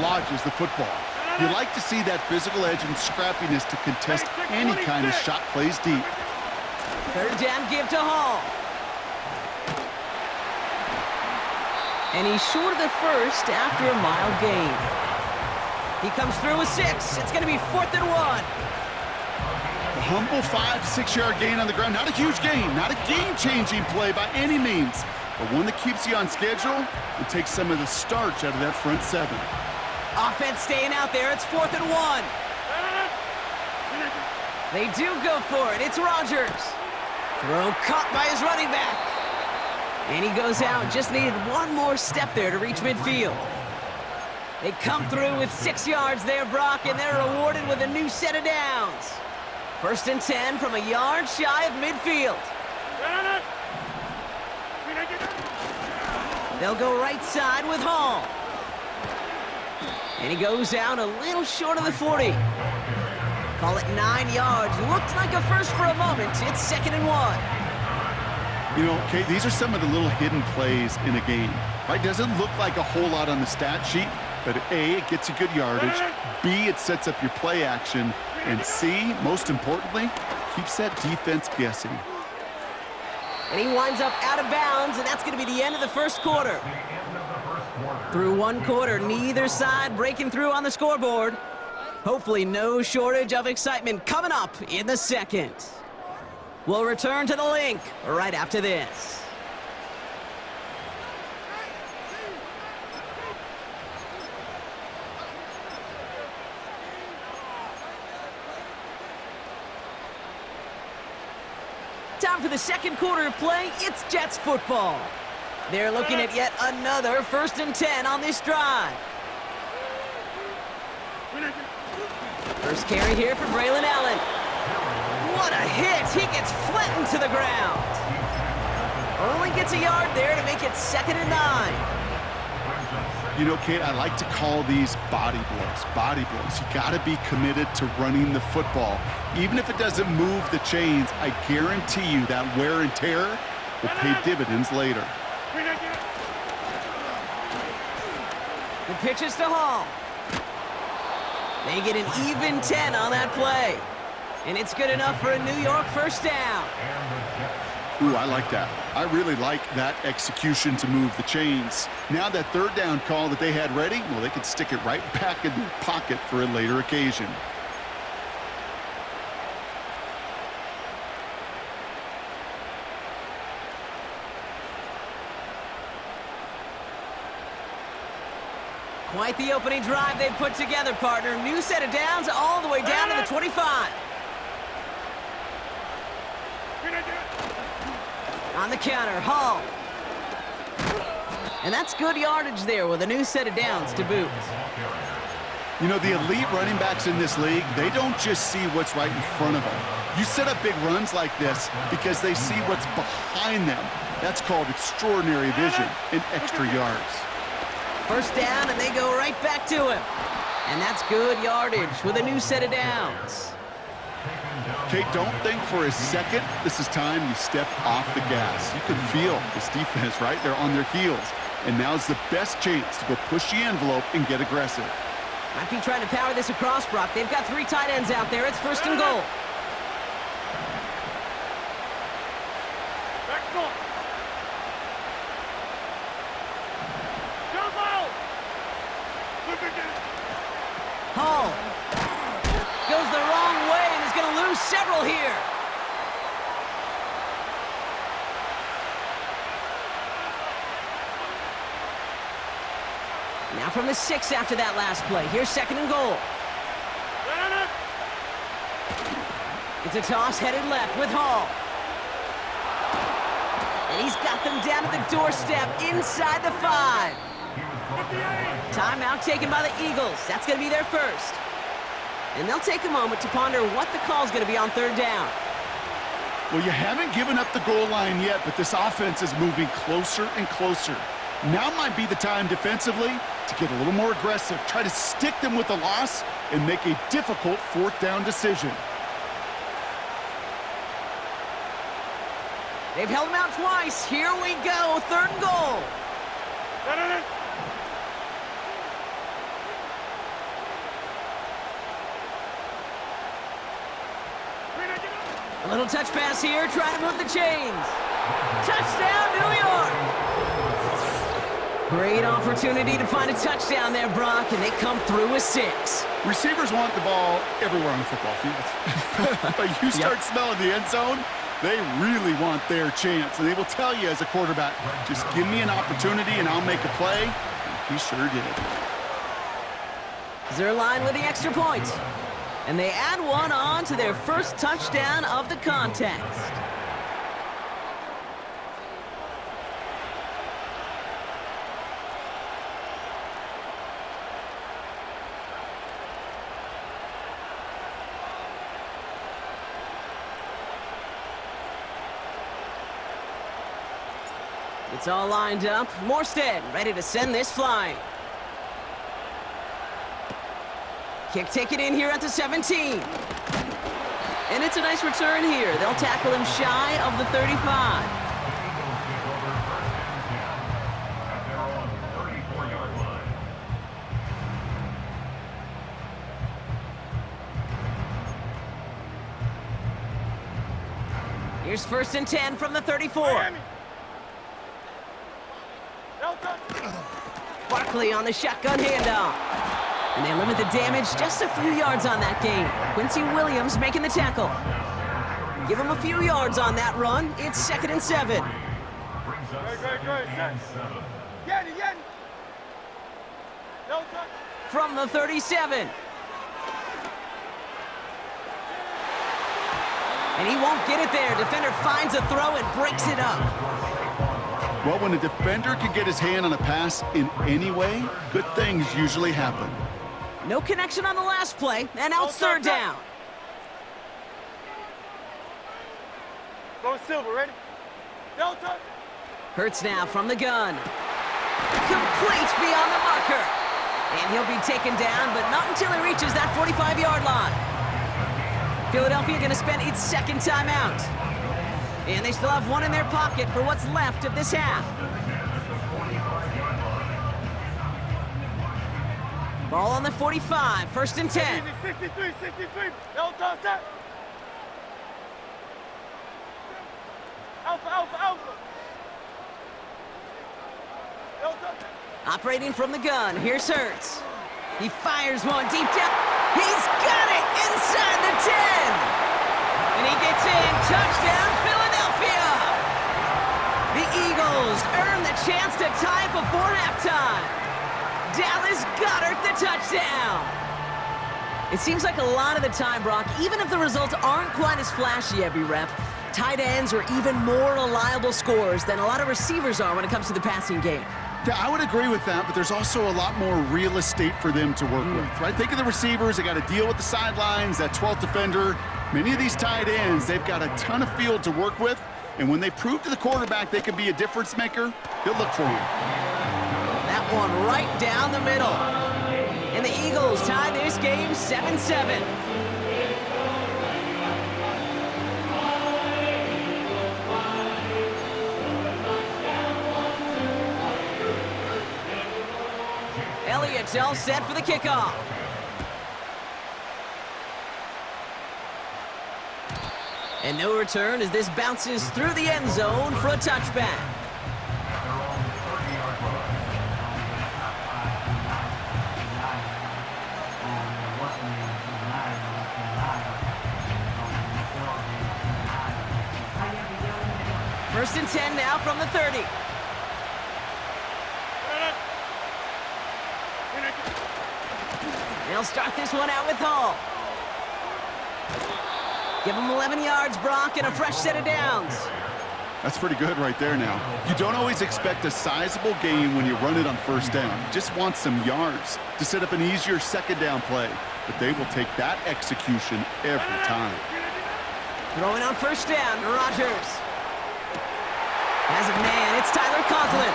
dislodges the football. You like to see that physical edge and scrappiness to contest any kind of shot plays deep. Third down give to Hall. And he's short of the first after a mild gain. He comes through with 6. It's going to be 4th and 1. A humble 5 to 6 yard gain on the ground. Not a huge gain, not a game-changing play by any means, but one that keeps you on schedule and takes some of the starch out of that front 7. Offense staying out there. It's 4th and 1. They do go for it. It's Rodgers. Throw caught by his running back. And he goes out. Just needed one more step there to reach midfield. They come through with 6 yards there, Brock, and they're rewarded with a new set of downs. 1st and 10 from a yard shy of midfield. They'll go right side with Hall. And he goes out a little short of the 40. Call it 9 yards. Looked like a first for a moment. It's 2nd and 1. You know, Kate, these are some of the little hidden plays in a game. Right? Doesn't look like a whole lot on the stat sheet, but A, it gets you good yardage. B, it sets up your play action. And C, most importantly, keeps that defense guessing. And he winds up out of bounds, and that's going to be the end of the first quarter. Through one quarter, neither side breaking through on the scoreboard. Hopefully no shortage of excitement coming up in the second. We'll return to the link right after this. Time for the second quarter of play. It's Jets football. They're looking at yet another 1st and 10 on this drive. First carry here for Braylon Allen. What a hit! He gets flattened to the ground. Only gets a yard there to make it 2nd and 9. You know, Kate, I like to call these body blows. Body blows. You got to be committed to running the football. Even if it doesn't move the chains, I guarantee you that wear and tear will pay dividends later. The pitch is to Hall. They get an even 10 on that play. And it's good enough for a New York first down. Ooh, I like that. I really like that execution to move the chains. Now that third down call that they had ready, well, they could stick it right back in their pocket for a later occasion. Quite the opening drive they've put together, partner. New set of downs all the way down to the 25. On the counter, Hall. And that's good yardage there with a new set of downs to boot. You know, the elite running backs in this league, they don't just see what's right in front of them. You set up big runs like this because they see what's behind them. That's called extraordinary vision and extra yards. First down, and they go right back to him. And that's good yardage with a new set of downs. Kate, don't think for a second this is time you step off the gas. You can feel this defense, right? They're on their heels. And now's the best chance to go push the envelope and get aggressive. Might be trying to power this across, Brock. They've got 3 tight ends out there. It's 1st and goal. Hall goes the wrong way and is going to lose several here. Now from the 6 after that last play. Here's 2nd and goal. It's a toss headed left with Hall. And he's got them down to the doorstep inside the 5. Timeout taken by the Eagles. That's going to be their first. And they'll take a moment to ponder what the call is going to be on 3rd down. Well, you haven't given up the goal line yet, but this offense is moving closer and closer. Now might be the time defensively to get a little more aggressive, try to stick them with the loss, and make a difficult 4th down decision. They've held him out twice. Here we go, 3rd and goal. A little touch pass here, trying to move the chains. Touchdown, New York! Great opportunity to find a touchdown there, Brock, and they come through with 6. Receivers want the ball everywhere on the football field. But you start smelling the end zone, they really want their chance. And they will tell you as a quarterback, just give me an opportunity and I'll make a play. And he sure did. Zerline with the extra point. And they add one on to their first touchdown of the contest. It's all lined up. Morstead ready to send this flying. Kick taken in here at the 17. And it's a nice return here. They'll tackle him shy of the 35. Here's 1st and 10 from the 34. Barkley on the shotgun handoff. And they limit the damage just a few yards on that gain. Quincy Williams making the tackle. Give him a few yards on that run. It's 2nd and 7. From the 37. And he won't get it there. Defender finds a throw and breaks it up. Well, when a defender can get his hand on a pass in any way, good things usually happen. No connection on the last play, and now it's 3rd down. Go Silver, ready? Delta. Hurts now from the gun. Complete beyond the marker. And he'll be taken down, but not until he reaches that 45-yard line. Philadelphia going to spend its 2nd timeout. And they still have one in their pocket for what's left of this half. Ball on the 45, 1st and 10. 63. Delta, set. Alpha. Delta. Operating from the gun, here's Hurts. He fires one deep down. He's got it inside the 10. And he gets in, touchdown, Philadelphia! The Eagles earn the chance to tie before halftime. Dallas Goedert the touchdown. It seems like a lot of the time, Brock, even if the results aren't quite as flashy every rep, tight ends are even more reliable scorers than a lot of receivers are when it comes to the passing game. Yeah, I would agree with that, but there's also a lot more real estate for them to work with, right? Think of the receivers. They got to deal with the sidelines, that 12th defender. Many of these tight ends, they've got a ton of field to work with, and when they prove to the quarterback they can be a difference maker, he'll look for him. That one right down the middle. And the Eagles tie this game 7-7. Elliott's all set for the kickoff. And no return as this bounces through the end zone for a touchback. First and 10 now from the 30. They'll start this one out with Hall. Give him 11 yards, Brock, and a fresh set of downs. That's pretty good right there now. You don't always expect a sizable gain when you run it on 1st down. You just want some yards to set up an easier 2nd down play. But they will take that execution every time. Throwing on 1st down, Rodgers. As a man, it's Tyler Conklin.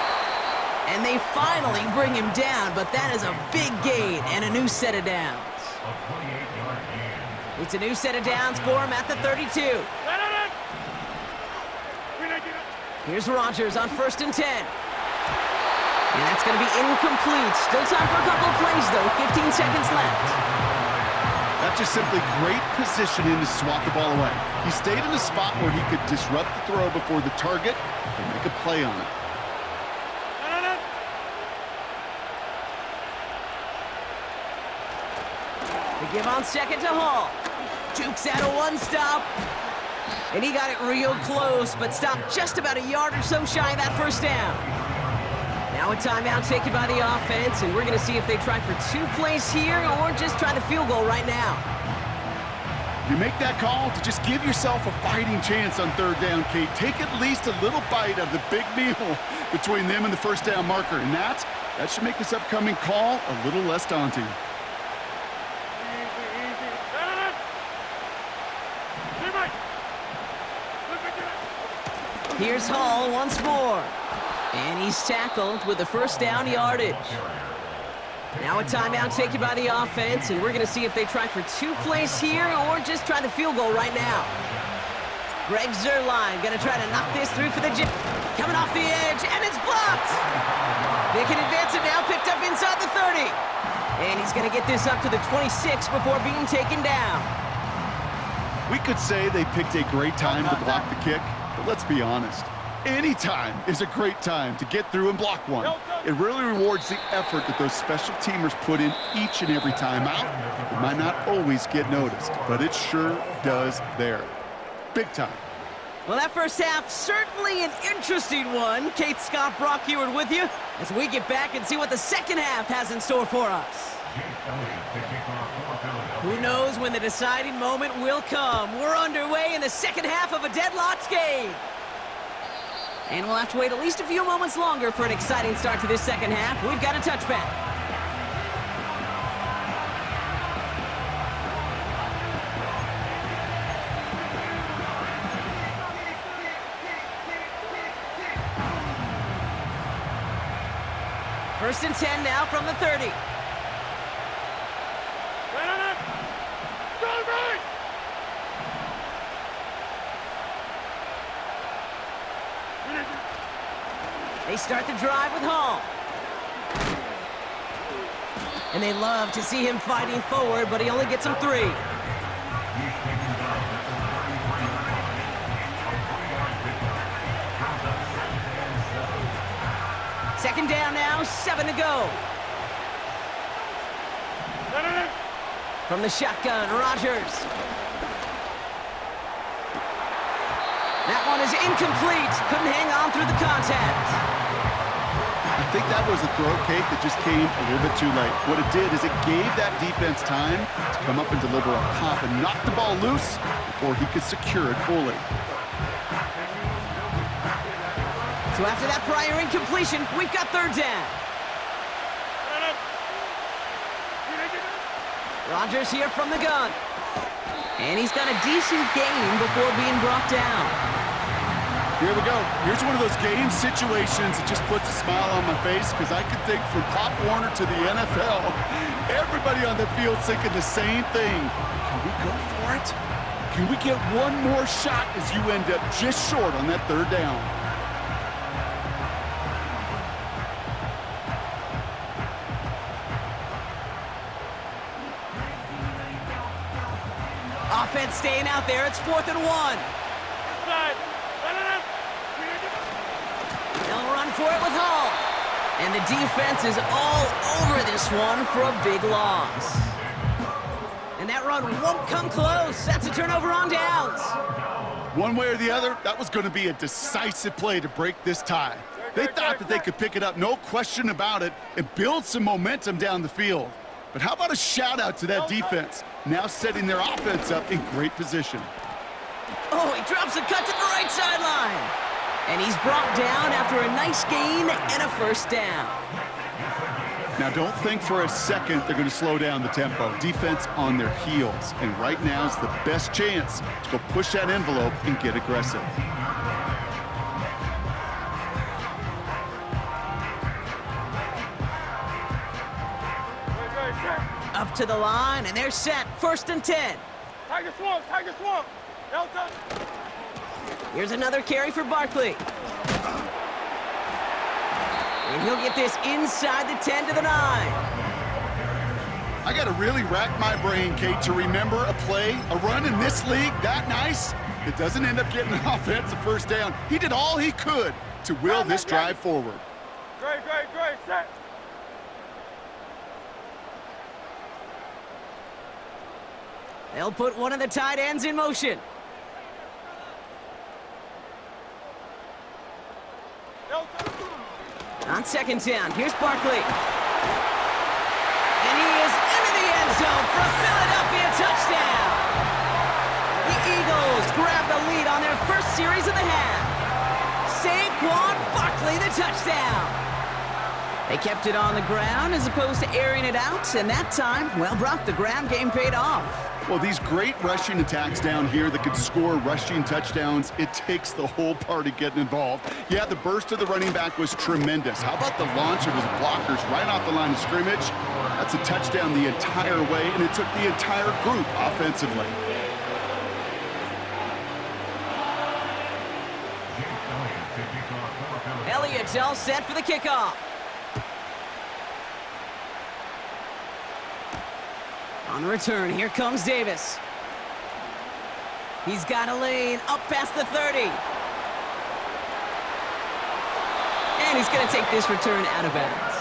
And they finally bring him down, but that is a big gain and a new set of downs. It's a new set of downs for him at the 32. Here's Rodgers on 1st and 10. And that's going to be incomplete. Still time for a couple of plays, though. 15 seconds left. That's just simply great positioning to swat the ball away. He stayed in a spot where he could disrupt the throw before the target and make a play on it. They give on second to Hall. Jukes out a one-stop. And he got it real close, but stopped just about a yard or so shy of that first down. Now a timeout taken by the offense, and we're going to see if they try for 2 plays here or just try the field goal right now. You make that call to just give yourself a fighting chance on third down, Kate. Take at least a little bite of the big meal between them and the first down marker, and that should make this upcoming call a little less daunting. Here's Hall once more. And he's tackled with the first down yardage. Now a timeout taken by the offense, and we're going to see if they try for 2 plays here or just try the field goal right now. Greg Zuerlein going to try to knock this through for the Jets. Coming off the edge, and it's blocked! They can advance it now, picked up inside the 30. And he's going to get this up to the 26 before being taken down. We could say they picked a great time to block the kick, but let's be honest. Any time is a great time to get through and block one. It really rewards the effort that those special teamers put in each and every time out. It might not always get noticed, but it sure does there. Big time. Well, that first half, certainly an interesting one. Kate Scott, Brock Heward with you as we get back and see what the second half has in store for us. Who knows when the deciding moment will come? We're underway in the second half of a deadlocked game. And we'll have to wait at least a few moments longer for an exciting start to this second half. We've got a touchback. First and 10 now from the 30. They start the drive with Hall. And they love to see him fighting forward, but he only gets them 3. Second down now, 7 to go. From the shotgun, Rodgers. That one is incomplete. Couldn't hang on through the contact. I think that was a throw, Kate, that just came a little bit too late. What it did is it gave that defense time to come up and deliver a pop and knock the ball loose before he could secure it fully. So after that prior incompletion, we've got third down. Rodgers here from the gun. And he's got a decent gain before being brought down. Here we go. Here's one of those game situations that just puts a smile on my face because I can think from Pop Warner to the NFL, everybody on the field's thinking the same thing. Can we go for it? Can we get one more shot as you end up just short on that third down? Offense staying out there. It's 4th and 1. They'll run for it with Hall. And the defense is all over this one for a big loss. And that run won't come close. That's a turnover on downs. One way or the other, that was going to be a decisive play to break this tie. They thought that they could pick it up, no question about it, and build some momentum down the field. But how about a shout-out to that defense, now setting their offense up in great position. Oh, he drops a cut to the right sideline. And he's brought down after a nice gain and a first down. Now, don't think for a second they're going to slow down the tempo. Defense on their heels. And right now is the best chance to go push that envelope and get aggressive. Up to the line, and they're set. 1st and 10. Tiger swamp, Tiger swamp. Delta. Here's another carry for Barkley. And he'll get this inside the 10 to the 9. I got to really rack my brain, Kate, to remember a play, a run in this league that nice. It doesn't end up getting an offensive first down. He did all he could to will this drive forward. Great, set. They'll put one of the tight ends in motion. On second down, here's Barkley. And he is into the end zone for a Philadelphia touchdown. The Eagles grab the lead on their first series of the half. Saquon Barkley, the touchdown. They kept it on the ground as opposed to airing it out, and that time, well, Brock, the ground game paid off. Well, these great rushing attacks down here that could score rushing touchdowns, it takes the whole party getting involved. Yeah, the burst of the running back was tremendous. How about the launch of his blockers right off the line of scrimmage? That's a touchdown the entire way, and it took the entire group offensively. Elliott's all set for the kickoff. On the return, here comes Davis. He's got a lane up past the 30. And he's going to take this return out of bounds.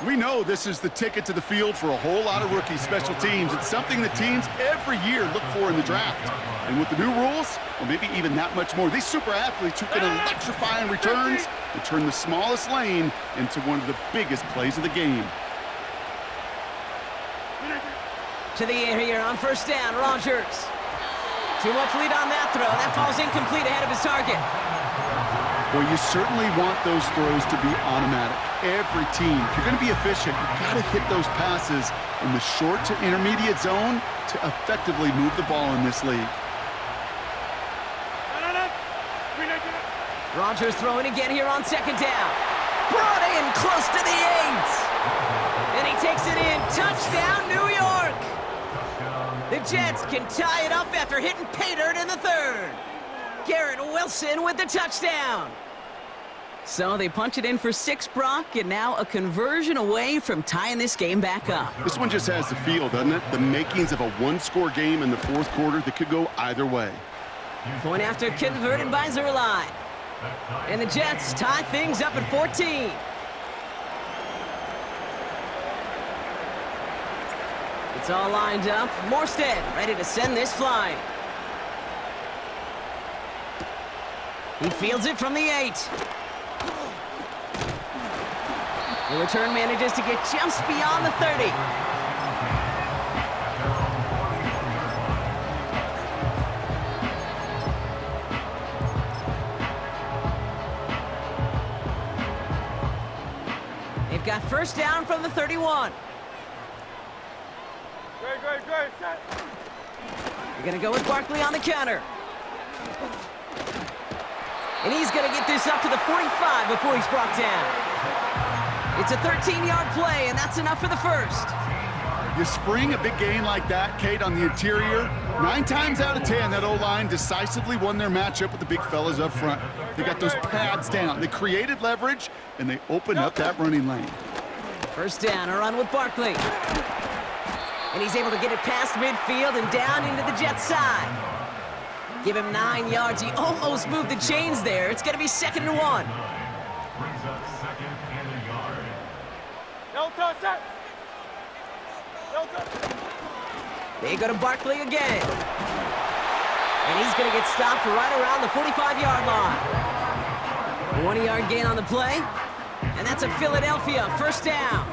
We know this is the ticket to the field for a whole lot of rookie special teams. It's something that teams every year look for in the draft. And with the new rules, well, maybe even that much more, these super athletes who can electrify in returns and turn the smallest lane into one of the biggest plays of the game. To the air here on first down, Rodgers. Too much lead on that throw. That falls incomplete ahead of his target. Well, you certainly want those throws to be automatic. Every team, if you're going to be efficient, you've got to hit those passes in the short to intermediate zone to effectively move the ball in this league. Rodgers throwing again here on second down. Brought in close to the 8. And he takes it in. Touchdown, New York! The Jets can tie it up after hitting pay dirt in the 3rd. Garrett Wilson with the touchdown. So they punch it in for 6, Brock, and now a conversion away from tying this game back up. This one just has the feel, doesn't it? The makings of a one-score game in the 4th quarter that could go either way. Point after converted by Zerline. And the Jets tie things up at 14. It's all lined up. Morstead ready to send this flying. He fields it from the 8. The return manages to get just beyond the 30. They've got first down from the 31. Great, set. They're going to go with Barkley on the counter. And he's going to get this up to the 45 before he's brought down. It's a 13-yard play, and that's enough for the first. You spring a big gain like that, Kate, on the interior, 9 times out of 10, that O-line decisively won their matchup with the big fellas up front. They got those pads down. They created leverage, and they opened up that running lane. First down, a run with Barkley. And he's able to get it past midfield and down into the Jets side. Give him 9 yards. He almost moved the chains there. It's going to be 2nd and 1. They go to Barkley again. And he's going to get stopped right around the 45-yard line. 1-yard gain on the play. And that's a Philadelphia first down.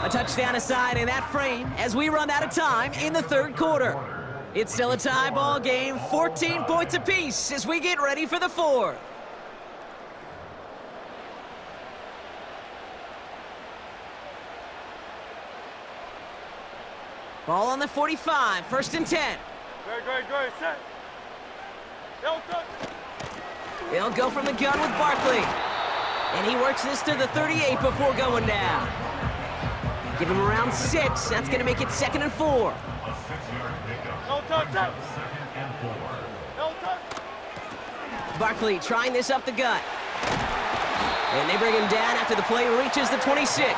A touchdown aside in that frame as we run out of time in the 3rd quarter. It's still a tie ball game, 14 points apiece as we get ready for the 4th. Ball on the 45, 1st and 10. Great, set. They'll go from the gun with Barkley. And he works this to the 38 before going down. Give him around 6. That's going to make it 2nd and 4. Barkley trying this up the gut. And they bring him down after the play reaches the 26.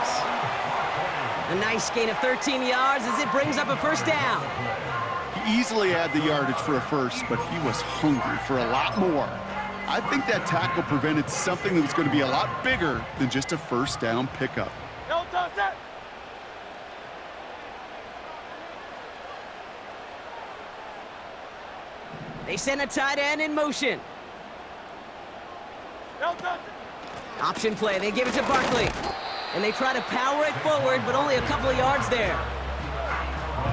A nice gain of 13 yards as it brings up a first down. He easily had the yardage for a first, but he was hungry for a lot more. I think that tackle prevented something that was going to be a lot bigger than just a first down pickup. No touch that. They send a tight end in motion. No touch it. Option play, they give it to Barkley. And they try to power it forward, but only a couple of yards there.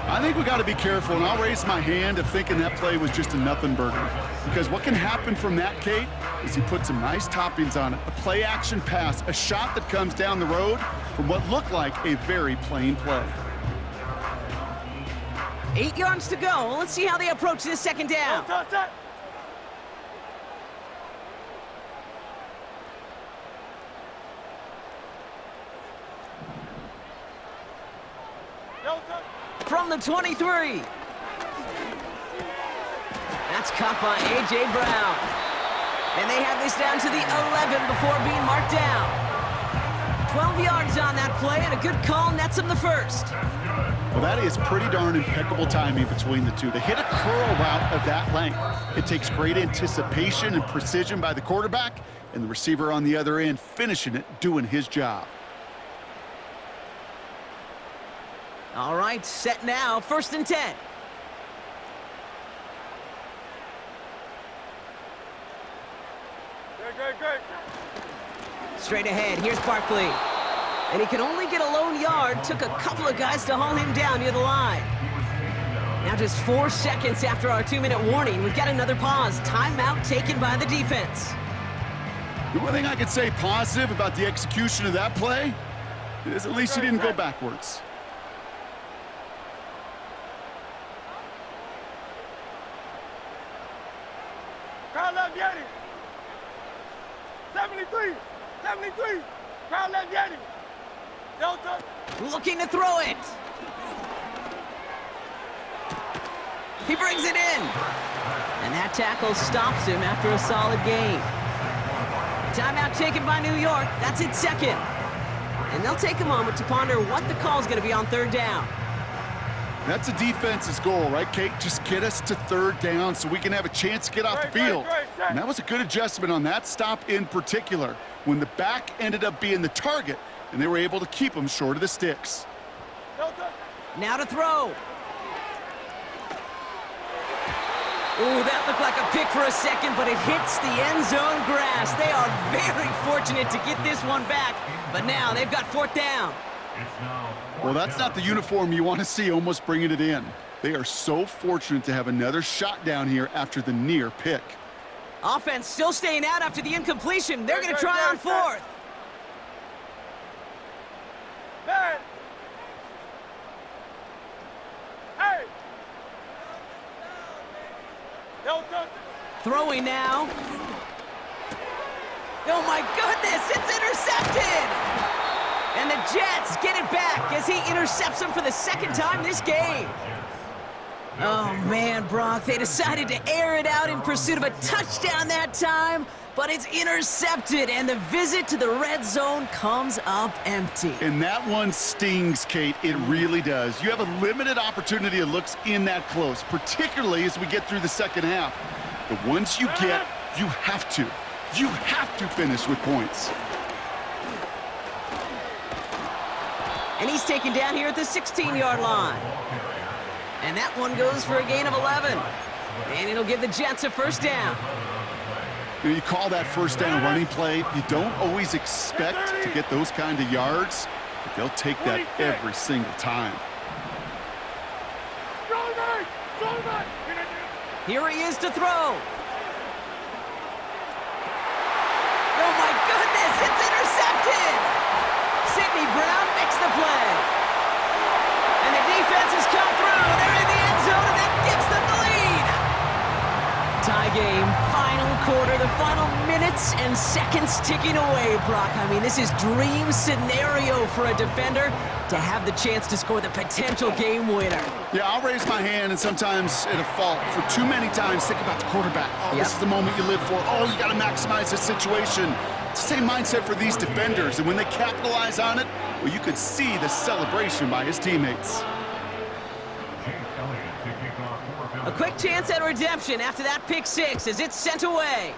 I think we got to be careful, and I'll raise my hand of thinking that play was just a nothing burger. Because what can happen from that, Kate, is he put some nice toppings on it. A play-action pass, a shot that comes down the road from what looked like a very plain play. 8 yards to go. Let's see how they approach this second down. No touch that. No touch. From the 23. That's caught by A.J. Brown. And they have this down to the 11 before being marked down. 12 yards on that play, and a good call nets them the first. Well, that is pretty darn impeccable timing between the two. To hit a curl route of that length, it takes great anticipation and precision by the quarterback, and the receiver on the other end finishing it, doing his job. All right, set now, 1st and 10. Great. Straight ahead, here's Barkley. And he can only get a lone yard. Took a couple of guys to haul him down near the line. Now just 4 seconds after our 2-minute warning, we've got another pause. Timeout taken by the defense. The one thing I could say positive about the execution of that play is at least he didn't go backwards. Crowd left Yeti. 73. Crowd left Yeti. No touch. Looking to throw it. He brings it in. And that tackle stops him after a solid gain. Timeout taken by New York. That's its second. And they'll take a moment to ponder what the call is going to be on 3rd down. That's a defense's goal, right, Kate? Just get us to 3rd down so we can have a chance to get off the field. And that was a good adjustment on that stop in particular, when the back ended up being the target, and they were able to keep him short of the sticks. No touch. Now to throw. Ooh, that looked like a pick for a second, but it hits the end zone grass. They are very fortunate to get this one back, but now they've got 4th down. Well, that's not the uniform you want to see almost bringing it in. They are so fortunate to have another shot down here after the near pick. Offense still staying out after the incompletion. They're going to try on 4th. Man. Hey. No touch. Throwing now. Oh my goodness, it's intercepted! And the Jets get it back as he intercepts him for the 2nd time this game. Oh man, Brock, they decided to air it out in pursuit of a touchdown that time, but it's intercepted and the visit to the red zone comes up empty. And that one stings, Kate. It really does. You have a limited opportunity to look in that close, particularly as we get through the 2nd half. But once you get, you have to finish with points. And he's taken down here at the 16-yard line. And that one goes for a gain of 11. And it'll give the Jets a 1st down. You call that 1st down running play. You don't always expect to get those kind of yards, but they'll take that every single time. Here he is to throw. Oh my goodness, it's intercepted! Sidney Brown makes the play. And the defense has come through. They're in the end zone, and that gives them the lead. Tie game, final quarter, the final minutes and seconds ticking away, Brock. I mean, this is dream scenario for a defender to have the chance to score the potential game winner. Yeah, I'll raise my hand, and sometimes at a fault. For too many times, think about the quarterback. Oh, This is the moment you live for. Oh, you got to maximize the situation. It's the same mindset for these defenders, and when they capitalize on it, well, you could see the celebration by his teammates. A quick chance at redemption after that pick six as it's sent away.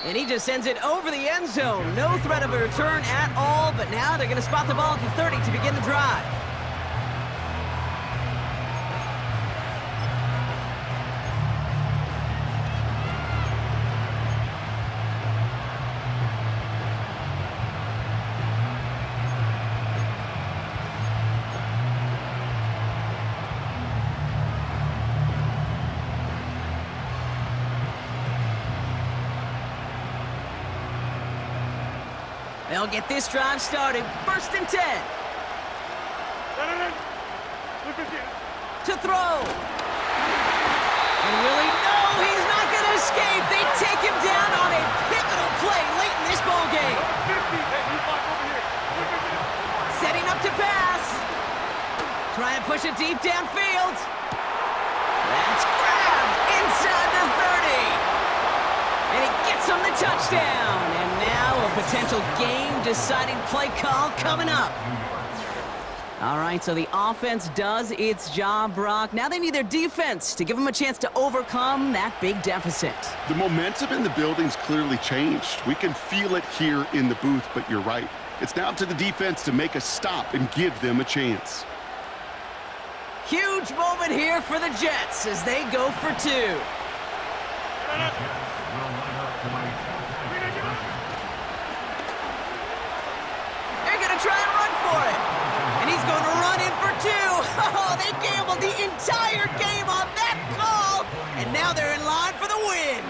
And he just sends it over the end zone. No threat of a return at all, but now they're going to spot the ball at the 30 to begin the drive. They'll get this drive started. First and 10. To throw. And really, no, he's not going to escape. They take him down on a pivotal play late in this ball game. Setting up to pass. Trying to push it deep downfield. That's grabbed inside the 30. And he gets him the touchdown. And now a potential game-deciding play call coming up. All right, so the offense does its job, Brock. Now they need their defense to give them a chance to overcome that big deficit. The momentum in the building's clearly changed. We can feel it here in the booth, but you're right. It's now up to the defense to make a stop and give them a chance. Huge moment here for the Jets as they go for two. They're going to try and run for it. And he's going to run in for two. Oh, they gambled the entire game on that call. And now they're in line for the win.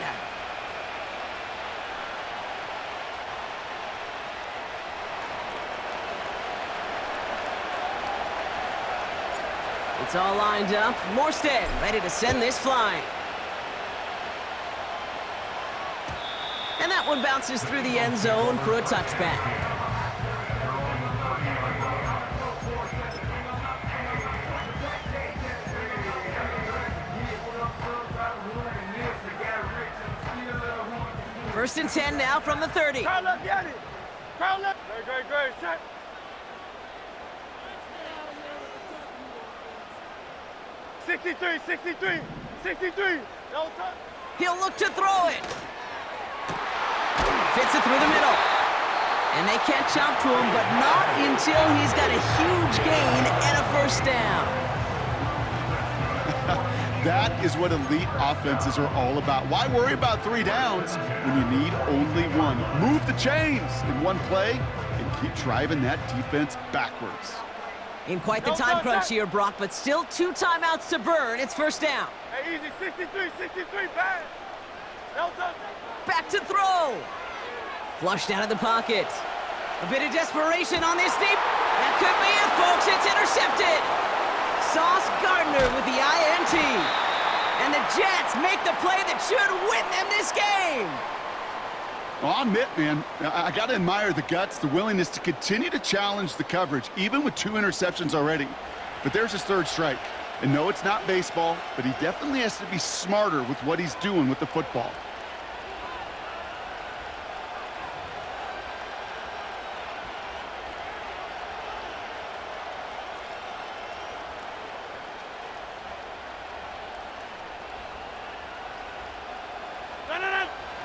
It's all lined up. Morstead ready to send this flying. And that one bounces through the end zone for a touchback. First and 10 now from the 30. Crowd left, get it. Crowd left. Great. Set. $63. No touch. He'll look to throw it. Fits it through the middle. And they catch up to him, but not until he's got a huge gain and a first down. That is what elite offenses are all about. Why worry about 3 downs when you need only one? Move the chains in one play and keep driving that defense backwards. In quite the time crunch here, Brock, but still 2 timeouts to burn. It's first down. Hey, easy. 63, bad. No touch. Back to throw. Flushed out of the pocket. A bit of desperation on this deep. That could be it, folks. It's intercepted. Sauce Gardner with the INT. And the Jets make the play that should win them this game. Well, I'll admit, man, I got to admire the guts, the willingness to continue to challenge the coverage, even with 2 interceptions already. But there's his 3rd strike. And no, it's not baseball, but he definitely has to be smarter with what he's doing with the football.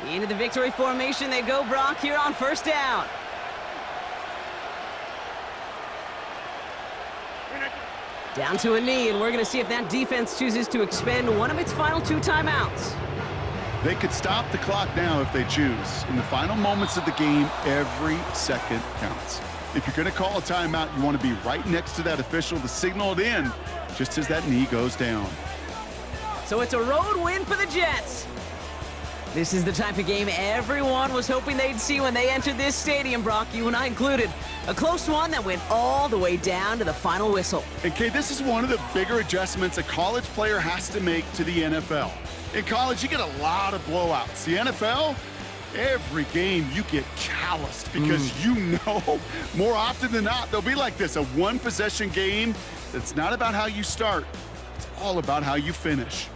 Into the victory formation they go, Brock, here on first down. Down to a knee, and we're going to see if that defense chooses to expend one of its final 2 timeouts. They could stop the clock now if they choose. In the final moments of the game, every second counts. If you're going to call a timeout, you want to be right next to that official to signal it in just as that knee goes down. So it's a road win for the Jets. This is the type of game everyone was hoping they'd see when they entered this stadium, Brock, you and I included. A close one that went all the way down to the final whistle. And Kay, this is one of the bigger adjustments a college player has to make to the NFL. In college, you get a lot of blowouts. The NFL, every game you get calloused because you know more often than not they'll be like this, a one-possession game that's not about how you start. It's all about how you finish.